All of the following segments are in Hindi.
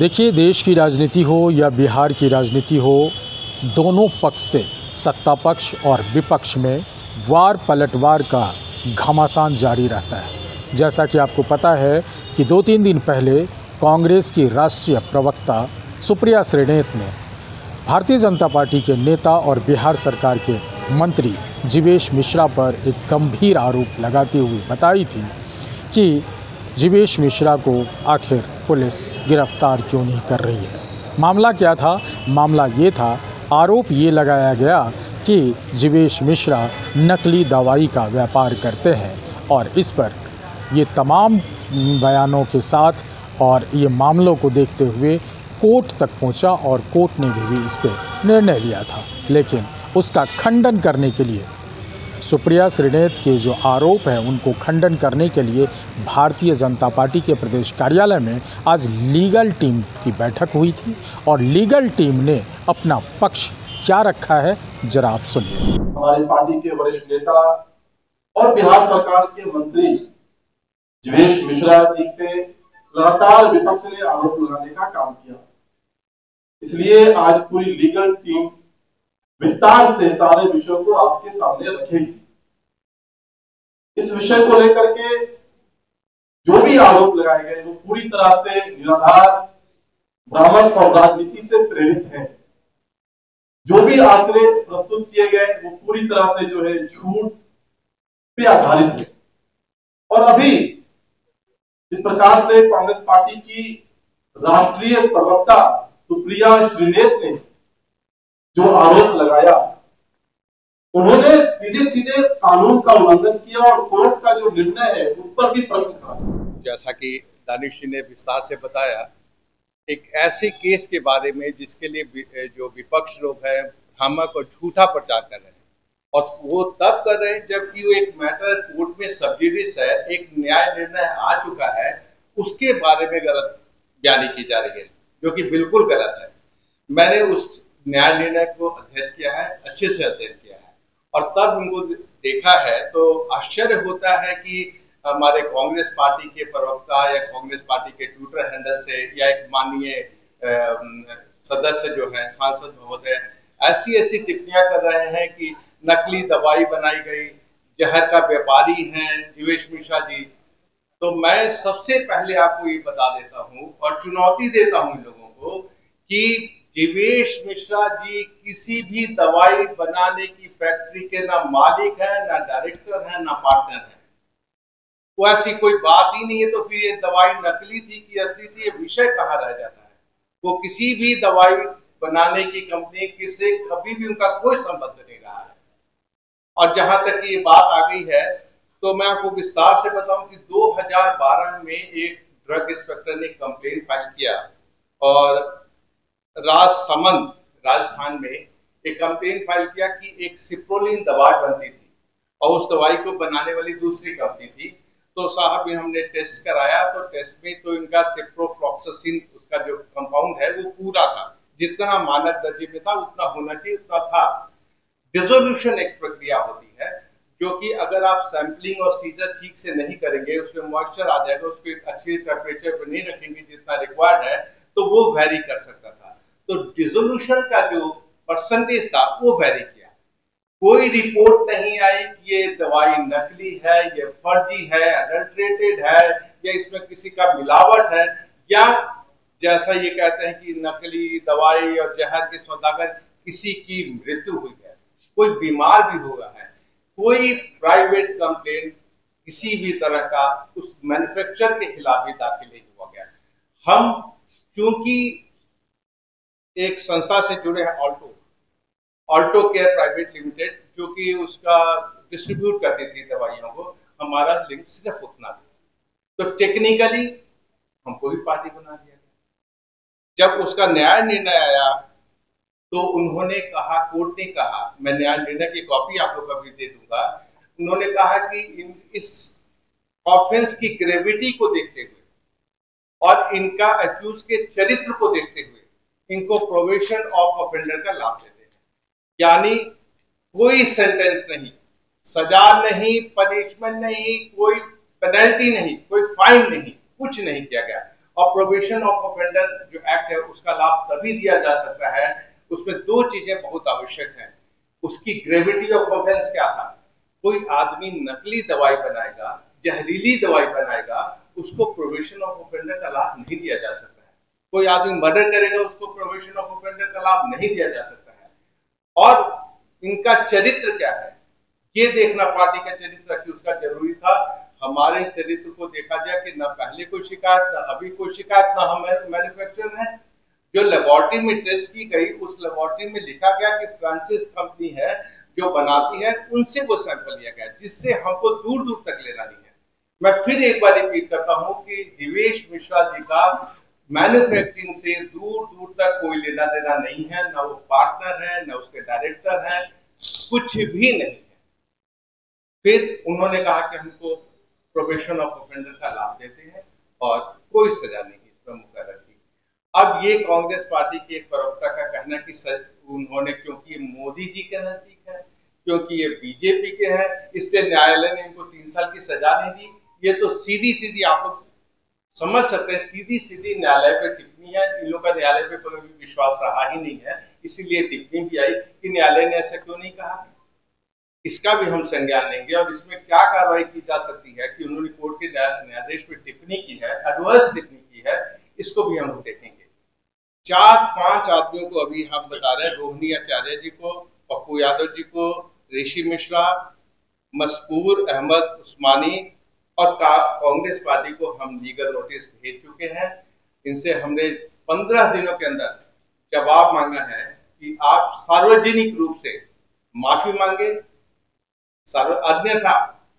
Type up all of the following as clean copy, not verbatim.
देखिए, देश की राजनीति हो या बिहार की राजनीति हो, दोनों पक्ष से सत्ता पक्ष और विपक्ष में वार पलटवार का घमासान जारी रहता है। जैसा कि आपको पता है कि 2-3 दिन पहले कांग्रेस की राष्ट्रीय प्रवक्ता सुप्रिया श्रीनेत ने भारतीय जनता पार्टी के नेता और बिहार सरकार के मंत्री जीवेश मिश्रा पर एक गंभीर आरोप लगाते हुए बताई थी कि जीवेश मिश्रा को आखिर पुलिस गिरफ्तार क्यों नहीं कर रही है। मामला क्या था? मामला ये था, आरोप ये लगाया गया कि जीवेश मिश्रा नकली दवाई का व्यापार करते हैं और इस पर ये तमाम बयानों के साथ और ये मामलों को देखते हुए कोर्ट तक पहुंचा और कोर्ट ने भी इस पर निर्णय लिया था। लेकिन उसका खंडन करने के लिए सुप्रिया श्रीनेत के जो आरोप हैं उनको खंडन करने के लिए भारतीय जनता पार्टी के प्रदेश कार्यालय में आज लीगल टीम की बैठक हुई थी और लीगल टीम ने अपना पक्ष क्या रखा है जरा आप सुनिए। हमारी पार्टी के वरिष्ठ नेता और बिहार सरकार के मंत्री जीवेश मिश्रा जी पे लगातार विपक्ष ने आरोप लगाने का काम किया, इसलिए आज पूरी लीगल टीम विस्तार से सारे विषयों को आपके सामने रखेगी। इस विषय को लेकर के जो भी आरोप लगाए गए वो पूरी तरह से निराधार, भ्रामक और राजनीति से प्रेरित हैं। जो भी आंकड़े प्रस्तुत किए गए वो पूरी तरह से जो है झूठ पे आधारित है। और अभी इस प्रकार से कांग्रेस पार्टी की राष्ट्रीय प्रवक्ता सुप्रिया श्रीनेत ने जो आरोप लगाया, उन्होंने सीधे सीधे कानून का उल्लंघन किया और कोर्ट का जो निर्णय है उस पर भी प्रश्न खड़ा। जैसा कि दानिश जी ने विस्तार से बताया, एक ऐसे केस के बारे में जिसके लिए जो विपक्ष लोग हैं भ्रामक और झूठा प्रचार कर रहे हैं और वो तब कर रहे हैं जबकि वो एक मैटर कोर्ट में सब्जुडिस है, एक न्याय निर्णय आ चुका है, उसके बारे में गलत बयानी की जा रही है जो कि बिल्कुल गलत है। मैंने उस न्याय निर्णय को अध्ययन किया है, अच्छे से अध्ययन किया है और तब उनको देखा है तो आश्चर्य होता है कि हमारे कांग्रेस पार्टी के प्रवक्ता या कांग्रेस पार्टी के ट्विटर हैंडल से या एक माननीय सदस्य जो है सांसद महोदय ऐसी टिप्पणियां कर रहे हैं कि नकली दवाई बनाई गई, जहर का व्यापारी हैं जीवेश मिश्रा जी। तो मैं सबसे पहले आपको ये बता देता हूँ और चुनौती देता हूँ इन लोगों को कि जीवेश मिश्रा जी किसी भी दवाई बनाने की फैक्ट्री के ना मालिक है, ना डायरेक्टर है, ना पार्टनर है। वो ऐसी कोई बात ही नहीं है। तो फिर ये दवाई नकली थी कि असली थी, ये विषय कहाँ रह जाता है। वो किसी भी दवाई बनाने की कंपनी से कभी भी उनका कोई संबंध नहीं रहा है। और जहां तक ये बात आ गई है तो मैं आपको विस्तार से बताऊं कि 2012 में एक ड्रग इंस्पेक्टर ने कंप्लेन फाइल किया और राजसमंद राजस्थान में एक कंप्लेन फाइल किया कि एक सिप्रोलिन दवाई बनती थी और उस दवाई को बनाने वाली दूसरी कंपनी थी। तो साहब हमने टेस्ट कराया तो टेस्ट में तो इनका सिप्रोफ्लॉक्सासिन उसका जो कंपाउंड है वो पूरा था, जितना मानक दर्जे में था उतना होना चाहिए उतना था। डिसोल्यूशन एक प्रक्रिया होती है जो कि अगर आप सैंपलिंग और सीजर ठीक से नहीं करेंगे, उसमें मॉइस्चर आ जाएगा, उसको एक अच्छे टेम्परेचर पर नहीं रखेंगे जितना रिक्वायर्ड है तो वो वेरी कर सकता था। तो डिसोल्यूशन का जो परसेंटेज था वो वेरी किया। कोई रिपोर्ट नहीं आई कि ये दवाई नकली है, ये फर्जी है, अडल्ट्रेटेड है या इसमें किसी का मिलावट है या जैसा ये कहते हैं कि नकली दवाई और जहर के सौदागर किसी की मृत्यु हुई है, कोई बीमार भी हुआ है। कोई प्राइवेट कंप्लेंट किसी भी तरह का उस मैन्युफैक्चरर के खिलाफ भी दाखिल नहीं हुआ गया। हम चूंकि एक संस्था से जुड़े हैं, ऑल्टो केयर प्राइवेट लिमिटेड, जो कि उसका डिस्ट्रीब्यूट करती थी दवाइयों को, हमारा लिंक सिर्फ उतना था। तो टेक्निकली हमको भी पार्टी बना दिया गया। जब उसका न्याय निर्णय आया तो उन्होंने कहा, कोर्ट ने कहा, मैं न्याय निर्णय की कॉपी आप लोग को भी दे दूंगा, उन्होंने कहा कि इस ऑफेंस की ग्रेविटी को देखते हुए और इनका अक्यूज के चरित्र को देखते हुए इनको प्रोबेशन ऑफ ऑफेंडर का लाभ देते हैं। यानी कोई सेंटेंस नहीं, सजा नहीं, पनिशमेंट नहीं, कोई पेनल्टी नहीं, कोई फाइन नहीं, कुछ नहीं किया गया। और प्रोबेशन ऑफ ऑफेंडर जो एक्ट उसका लाभ तभी दिया जा सकता है, उसमें दो चीजें बहुत आवश्यक हैं। उसकी ग्रेविटी ऑफ ऑफेंस क्या था? कोई आदमी नकली दवाई बनाएगा, जहरीली दवाई बनाएगा, उसको प्रोविजन ऑफ ऑफेंडर का लाभ नहीं दिया जा सकता है। कोई आदमी मर्डर करेगा, उसको प्रोविजन ऑफ ऑफेंडर का लाभ नहीं दिया जा सकता है। और इनका चरित्र क्या है ये देखना पार्टी का चरित्र कि उसका जरूरी था। हमारे चरित्र को देखा जाए कि ना पहले कोई शिकायत, ना अभी कोई शिकायत, ना हम मैन्युफैक्चरर है। जो लेबोरेटरी में टेस्ट की गई, उस लेबोरेटरी में लिखा गया कि फ्रांसिस कंपनी है जो बनाती है, उनसे वो सैंपल लिया गया, जिससे हमको दूर दूर तक लेना नहीं है। मैं फिर एक बार रिपीट करता हूं कि जीवेश मिश्रा जी का मैन्युफैक्चरिंग से दूर दूर तक कोई लेना देना नहीं है, ना वो पार्टनर है, ना उसके डायरेक्टर है, कुछ भी नहीं है। फिर उन्होंने कहा कि हमको प्रोबेशन ऑफ ऑफेंडर का लाभ देते हैं और कोई सजा नहीं इसमें मुकर्रर की। अब ये कांग्रेस पार्टी के एक प्रवक्ता का कहना कि उन्होंने, क्योंकि मोदी जी के नजदीक है, क्योंकि ये बीजेपी के हैं, इससे न्यायालय ने इनको 3 साल की सजा नहीं दी। ये तो सीधी सीधी आप लोग समझ सकते हैं, सीधी सीधी न्यायालय पे टिप्पणी है। इन लोगों का न्यायालय पे कोई विश्वास रहा ही नहीं है, इसीलिए टिप्पणी भी आई कि न्यायालय ने ऐसा क्यों नहीं कहा। इसका भी हम संज्ञान लेंगे और इसमें क्या कार्रवाई की जा सकती है कि उन्होंने कोर्ट के न्यायाधीश पे टिप्पणी की है, एडवर्स टिप्पणी की है, इसको भी हम देखेंगे। 4-5 आदमियों को अभी हम बता रहे हैं, रोहिणी आचार्य जी को, पप्पू यादव जी को, ऋषि मिश्रा, मस्कूर अहमद उस्मानी और कांग्रेस पार्टी को हम लीगल नोटिस भेज चुके हैं। इनसे हमने 15 दिनों के अंदर जवाब मांगा है कि आप सार्वजनिक रूप से माफी मांगे, अन्यथा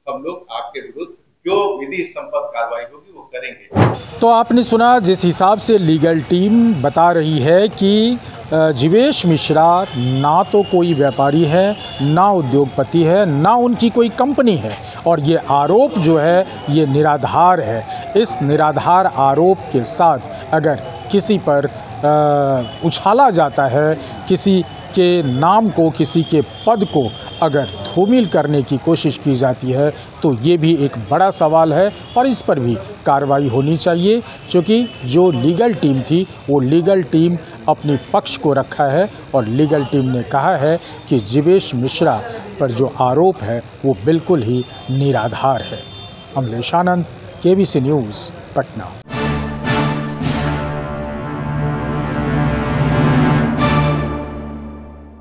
हम लोग आपके विरुद्ध जो विधि संपन्न कार्रवाई होगी वो करेंगे। तो आपने सुना जिस हिसाब से लीगल टीम बता रही है कि जीवेश मिश्रा ना तो कोई व्यापारी है, ना उद्योगपति है, ना उनकी कोई कंपनी है, और ये आरोप जो है ये निराधार है। इस निराधार आरोप के साथ अगर किसी पर उछाला जाता है, किसी के नाम को, किसी के पद को अगर धूमिल करने की कोशिश की जाती है, तो ये भी एक बड़ा सवाल है और इस पर भी कार्रवाई होनी चाहिए। क्योंकि जो लीगल टीम थी वो लीगल टीम अपने पक्ष को रखा है और लीगल टीम ने कहा है कि जीवेश मिश्रा पर जो आरोप है वो बिल्कुल ही निराधार है। अमलेश आनंद, KBC न्यूज़, पटना।